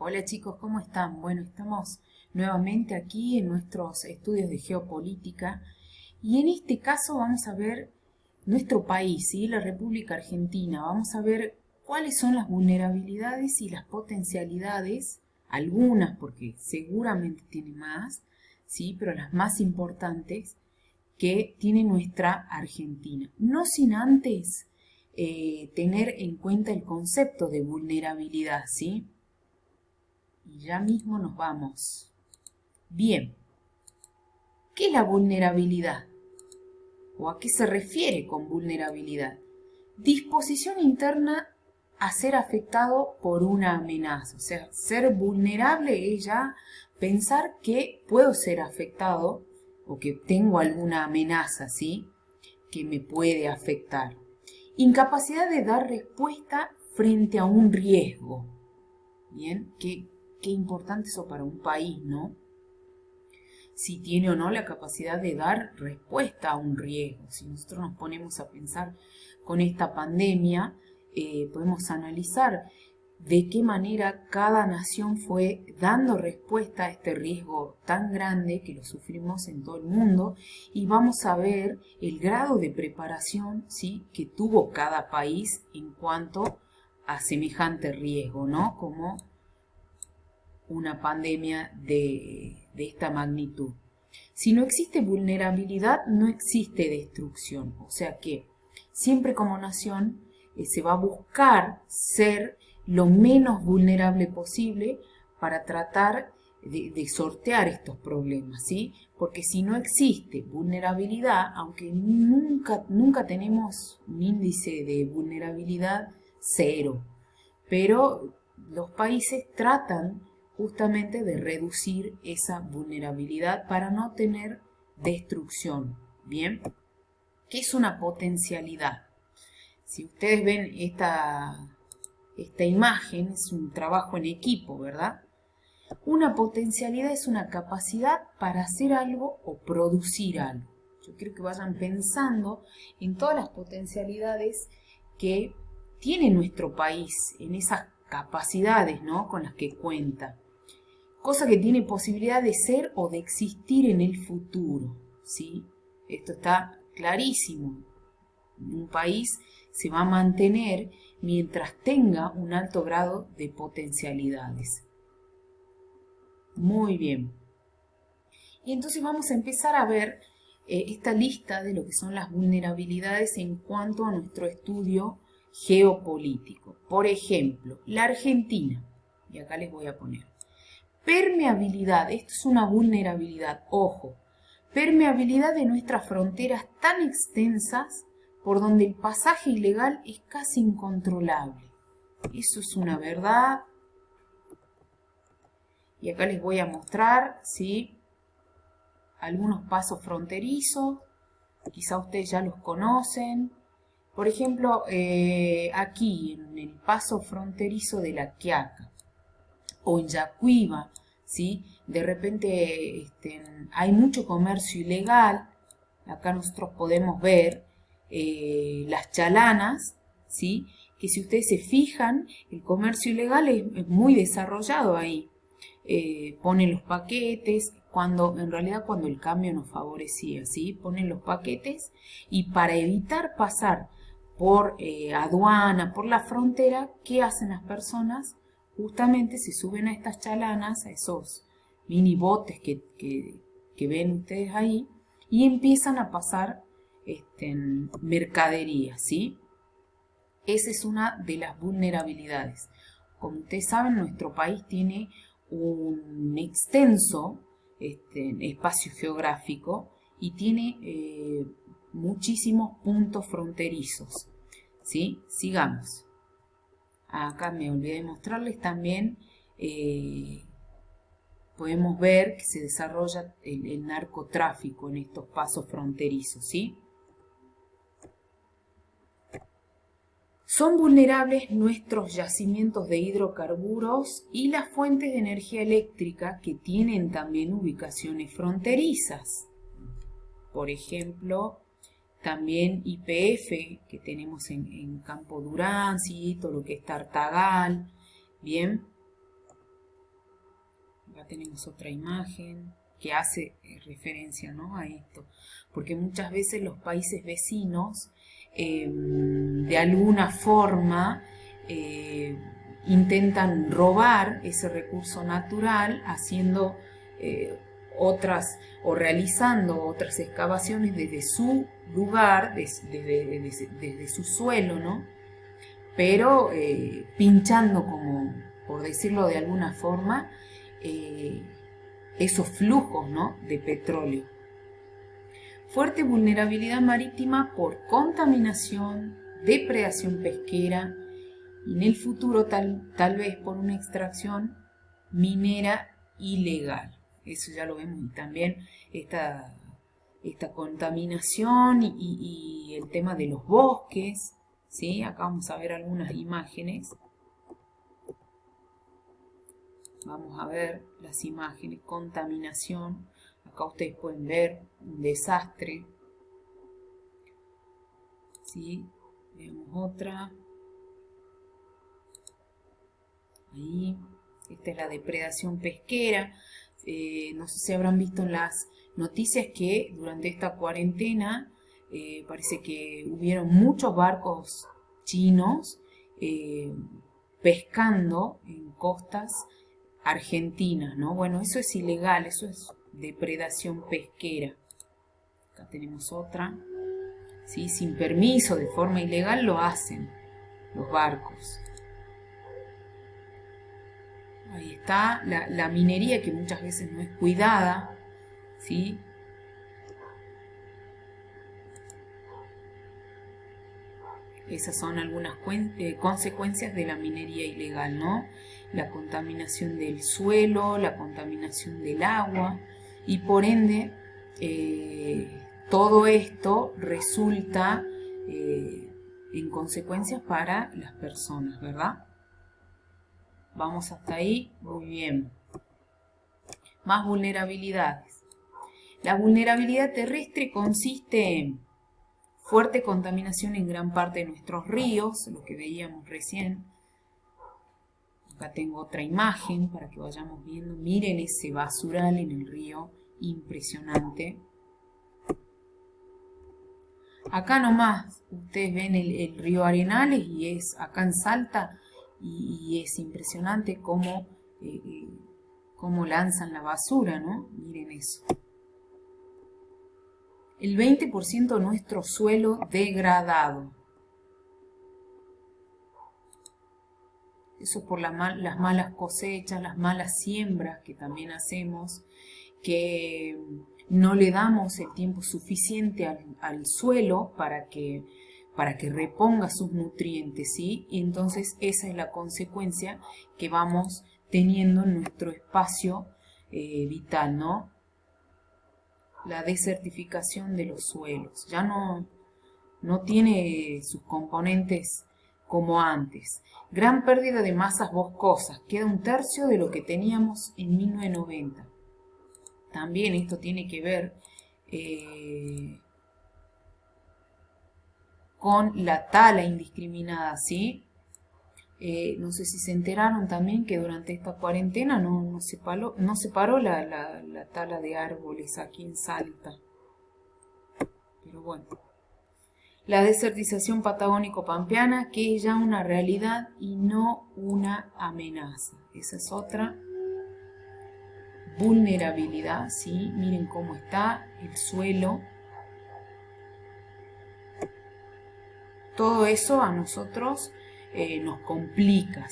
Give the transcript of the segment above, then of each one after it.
Hola chicos, ¿cómo están? Bueno, estamos nuevamente aquí en nuestros estudios de geopolítica y en este caso vamos a ver nuestro país, ¿sí? La República Argentina. Vamos a ver cuáles son las vulnerabilidades y las potencialidades, algunas porque seguramente tiene más, ¿sí? Pero las más importantes que tiene nuestra Argentina. No sin antes tener en cuenta el concepto de vulnerabilidad, ¿sí? Y ya mismo nos vamos. Bien, ¿qué es la vulnerabilidad? ¿O a qué se refiere con vulnerabilidad? Disposición interna a ser afectado por una amenaza. O sea, ser vulnerable es ya pensar que puedo ser afectado o que tengo alguna amenaza, ¿sí? Que me puede afectar. Incapacidad de dar respuesta frente a un riesgo. Bien, qué importante eso para un país, ¿no? Si tiene o no la capacidad de dar respuesta a un riesgo. Si nosotros nos ponemos a pensar con esta pandemia, podemos analizar de qué manera cada nación fue dando respuesta a este riesgo tan grande que lo sufrimos en todo el mundo y vamos a ver el grado de preparación, ¿sí?, que tuvo cada país en cuanto a semejante riesgo, ¿no? Como una pandemia de esta magnitud. Si no existe vulnerabilidad, no existe destrucción. O sea que siempre como nación se va a buscar ser lo menos vulnerable posible para tratar de sortear estos problemas, ¿sí? Porque si no existe vulnerabilidad, aunque nunca tenemos un índice de vulnerabilidad cero, pero los países tratan justamente de reducir esa vulnerabilidad para no tener destrucción. Bien, ¿qué es una potencialidad? Si ustedes ven esta imagen, es un trabajo en equipo, ¿verdad? Una potencialidad es una capacidad para hacer algo o producir algo. Yo quiero que vayan pensando en todas las potencialidades que tiene nuestro país, en esas capacidades, ¿no?, con las que cuenta. Cosa que tiene posibilidad de ser o de existir en el futuro, ¿sí? Esto está clarísimo. Un país se va a mantener mientras tenga un alto grado de potencialidades. Muy bien. Y entonces vamos a empezar a ver esta lista de lo que son las vulnerabilidades en cuanto a nuestro estudio geopolítico. Por ejemplo, la Argentina. Y acá les voy a poner. Permeabilidad. Esto es una vulnerabilidad. Ojo. Permeabilidad de nuestras fronteras tan extensas por donde el pasaje ilegal es casi incontrolable. Eso es una verdad. Y acá les voy a mostrar, ¿sí?, algunos pasos fronterizos, quizá ustedes ya los conocen. Por ejemplo, aquí en el paso fronterizo de La Quiaca o en Yacuiba, ¿sí?, de repente hay mucho comercio ilegal. Acá nosotros podemos ver las chalanas, ¿sí?, que si ustedes se fijan, el comercio ilegal es muy desarrollado ahí. Ponen los paquetes, en realidad cuando el cambio nos favorecía, ¿sí? Ponen los paquetes y para evitar pasar por aduana, por la frontera, ¿qué hacen las personas? Justamente se suben a estas chalanas, a esos mini botes que ven ustedes ahí, y empiezan a pasar mercadería, ¿sí? Esa es una de las vulnerabilidades. Como ustedes saben, nuestro país tiene un extenso espacio geográfico y tiene muchísimos puntos fronterizos, ¿sí? Sigamos. Acá me olvidé de mostrarles también, podemos ver que se desarrolla el narcotráfico en estos pasos fronterizos, ¿sí? Son vulnerables nuestros yacimientos de hidrocarburos y las fuentes de energía eléctrica que tienen también ubicaciones fronterizas. Por ejemplo, también YPF, que tenemos en Campo Durán, ¿sí?, todo lo que es Tartagal. Bien. tenemos otra imagen que hace referencia, ¿no?, a esto, porque muchas veces los países vecinos de alguna forma intentan robar ese recurso natural haciendo otras o realizando otras excavaciones desde su lugar, desde su suelo, ¿no? Pero pinchando, como por decirlo de alguna forma, esos flujos, ¿no?, de petróleo. Fuerte vulnerabilidad marítima por contaminación, depredación pesquera y en el futuro tal vez por una extracción minera ilegal. Eso ya lo vemos. Y también esta contaminación y el tema de los bosques, ¿sí? Acá vamos a ver algunas imágenes. Vamos a ver las imágenes. Contaminación. Acá ustedes pueden ver un desastre. ¿Sí? Veamos otra. Ahí. Esta es la depredación pesquera. No sé si habrán visto en las noticias que durante esta cuarentena parece que hubieron muchos barcos chinos pescando en costas argentinas, ¿no? Bueno, eso es ilegal, eso es depredación pesquera. Acá tenemos otra. ¿Sí? Sin permiso, de forma ilegal, lo hacen los barcos. Ahí está la minería, que muchas veces no es cuidada, ¿sí? Esas son algunas consecuencias de la minería ilegal, ¿no? La contaminación del suelo, la contaminación del agua y por ende todo esto resulta en consecuencias para las personas, ¿verdad? Vamos hasta ahí, muy bien. Más vulnerabilidades. La vulnerabilidad terrestre consiste en fuerte contaminación en gran parte de nuestros ríos, lo que veíamos recién. Acá tengo otra imagen para que vayamos viendo. Miren ese basural en el río, impresionante. Acá nomás ustedes ven el río Arenales y es acá en Salta y es impresionante cómo lanzan la basura, ¿no? Miren eso. El 20% de nuestro suelo degradado. Eso por las malas cosechas, las malas siembras que también hacemos, que no le damos el tiempo suficiente al suelo para que reponga sus nutrientes, ¿sí? Y entonces esa es la consecuencia que vamos teniendo en nuestro espacio vital, ¿no? La desertificación de los suelos. Ya no tiene sus componentes como antes. Gran pérdida de masas boscosas. Queda 1/3 de lo que teníamos en 1990. También esto tiene que ver con la tala indiscriminada, ¿sí? No sé si se enteraron también que durante esta cuarentena no se paró la tala de árboles aquí en Salta. Pero bueno. La desertización patagónico-pampeana, que es ya una realidad y no una amenaza. Esa es otra vulnerabilidad, ¿sí? Miren cómo está el suelo. Todo eso a nosotros nos complica.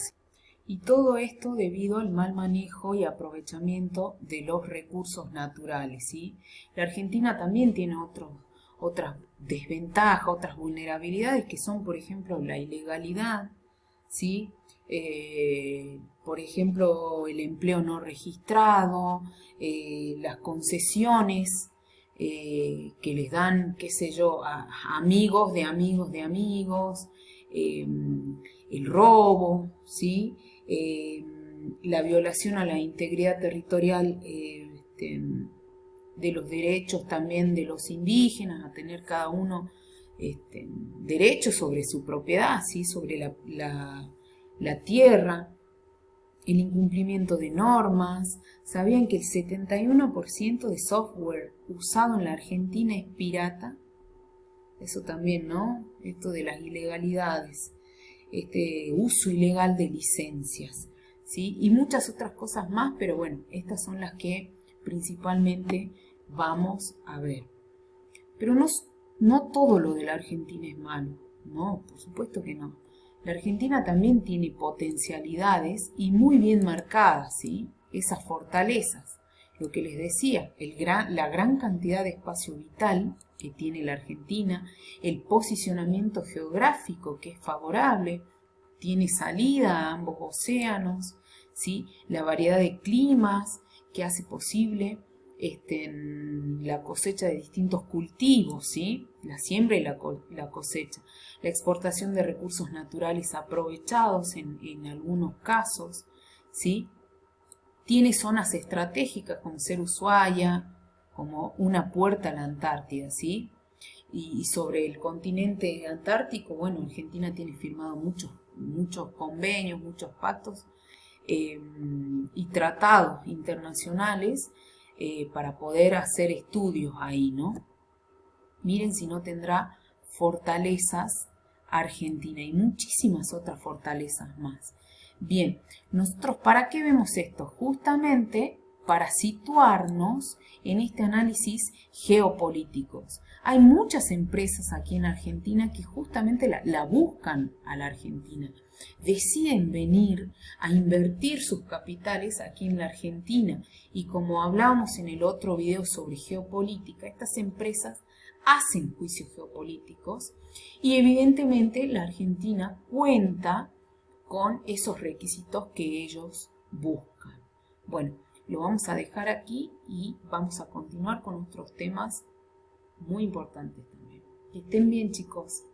Y todo esto debido al mal manejo y aprovechamiento de los recursos naturales, ¿sí? La Argentina también tiene otras desventajas, otras vulnerabilidades que son, por ejemplo, la ilegalidad, ¿sí? Por ejemplo, el empleo no registrado, las concesiones que les dan, qué sé yo, a amigos de amigos de amigos, el robo, ¿sí? La violación a la integridad territorial de los derechos también de los indígenas, a tener cada uno derechos sobre su propiedad, ¿sí? Sobre la tierra. el incumplimiento de normas. ¿Sabían que el 71% de software usado en la Argentina es pirata? Eso también, ¿no? Esto de las ilegalidades, este uso ilegal de licencias, ¿sí? Y muchas otras cosas más, pero bueno, estas son las que principalmente vamos a ver. Pero no todo lo de la Argentina es malo, no, por supuesto que no. La Argentina también tiene potencialidades y muy bien marcadas, ¿sí? Esas fortalezas. Lo que les decía, la gran cantidad de espacio vital que tiene la Argentina, el posicionamiento geográfico que es favorable, tiene salida a ambos océanos, ¿sí? La variedad de climas que hace posible la cosecha de distintos cultivos, ¿sí? La siembra y la cosecha, la exportación de recursos naturales aprovechados en algunos casos, ¿sí? Tiene zonas estratégicas como ser Ushuaia, como una puerta a la Antártida, ¿sí? Y sobre el continente antártico, bueno, Argentina tiene firmado muchos convenios, muchos pactos y tratados internacionales para poder hacer estudios ahí, ¿no? Miren si no tendrá fortalezas Argentina y muchísimas otras fortalezas más. Bien, nosotros ¿para qué vemos esto? Justamente para situarnos en este análisis geopolíticos. Hay muchas empresas aquí en Argentina que justamente la buscan a la Argentina. Deciden venir a invertir sus capitales aquí en la Argentina. Y como hablábamos en el otro video sobre geopolítica, estas empresas hacen juicios geopolíticos y evidentemente la Argentina cuenta con esos requisitos que ellos buscan. Bueno, lo vamos a dejar aquí y vamos a continuar con otros temas muy importantes también. Que estén bien, chicos.